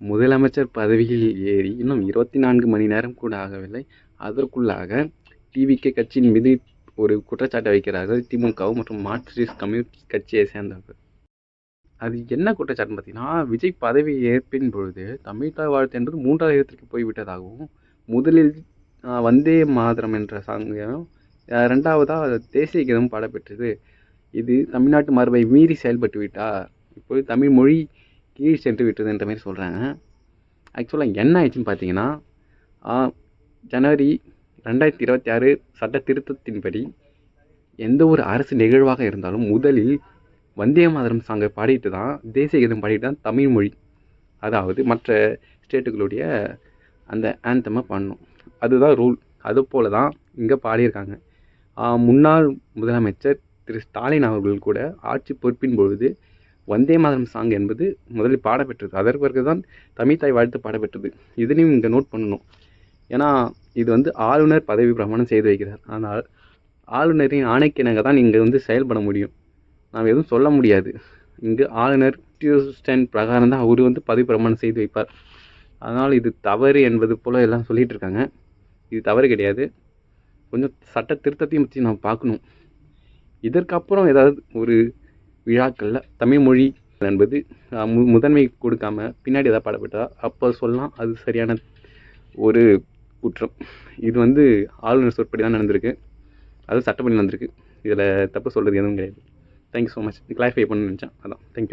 முதலமைச்சர் பதவியில் ஏறி இன்னும் 24 மணி நேரம் கூட ஆகவில்லை. அதற்குள்ளாக டிவிகே கட்சியின் மீது ஒரு குற்றச்சாட்டை வைக்கிறார்கள் திமுகவும் மற்றும் மார்க்சிஸ்ட் கம்யூனிஸ்ட் கட்சியை சேர்ந்தவர்கள். அது என்ன குற்றச்சாட்டுன்னு பார்த்தீங்கன்னா, விஜய் பதவி ஏற்பின் பொழுது தமிழ்தாய் வாழ்த்து என்பது 3வது இடத்திற்கு போய்விட்டதாகவும், முதலில் வந்தே மாதரம் என்ற சாங்கையும் 2வதா தேசிய கீதமும் பாடப்பெற்றது. இது தமிழ்நாட்டு மரபை மீறி செயல்பட்டு விட்டார். இப்போது தமிழ் மொழி கீழ் சென்று விட்டது என்ற மாதிரி சொல்கிறாங்க. ஆக்சுவலாக என்ன ஆயிடுச்சுன்னு பார்த்தீங்கன்னா, ஜனவரி 2026 சட்ட திருத்தத்தின்படி எந்த ஒரு அரசு நிகழ்வாக இருந்தாலும் முதலில் வந்தே மாதரம் சாங்கை பாடிட்டு தான் தேசிய கீதம் பாடிட்டு தான் தமிழ் மொழி, அதாவது மற்ற ஸ்டேட்டுகளுடைய அந்த ஆந்தமை பாடணும். அதுதான் ரூல். அது போல தான் இங்கே பாடியிருக்காங்க. முன்னாள் முதலமைச்சர் திரு ஸ்டாலின் அவர்கள் கூட ஆட்சி பொறுப்பின் பொழுது வந்தே மாதரம் சாங் என்பது முதலில் பாடப்பெற்றது. அதற்கு பிறகு தான் தமிழ்தாய் வாழ்த்து பாடப்பெற்றது. இதனையும் இங்கே நோட் பண்ணணும். ஏன்னா இது வந்து ஆளுநர் பதவி பிரமாணம் செய்து வைக்கிறார். ஆனால் ஆளுநரின் ஆணைக்கிணங்க தான் இங்கே செயல்பட முடியும். நாம் எதுவும் சொல்ல முடியாது. இங்கு ஆளுநர் டியூஸ்டன் பிரகாரம் தான் அவர் பதவி பிரமாணம் செய்து வைப்பார். அதனால் இது தவறு என்பது போல் எல்லாம் சொல்லிகிட்டு இருக்காங்க. இது தவறு கிடையாது. கொஞ்சம் சட்ட திருத்தத்தையும் பற்றி நாம் பார்க்கணும். இதற்கப்புறம் ஏதாவது ஒரு விழாக்களில் தமிழ் மொழி என்பது முதன்மை கொடுக்காம பின்னாடி ஏதாவது பாடப்பட்டா அப்போ சொல்லலாம் அது சரியான ஒரு குற்றம். இது ஆளுநர் சொற்படி தான் நடந்திருக்கு. அது சட்டப்படி நடந்திருக்கு. இதில் தப்பு சொல்கிறது எதுவும் கிடையாது. Thank you so much. கிளாரிஃபை பண்ணணும்னு நினச்சேன். அதான் தேங்க்யூ.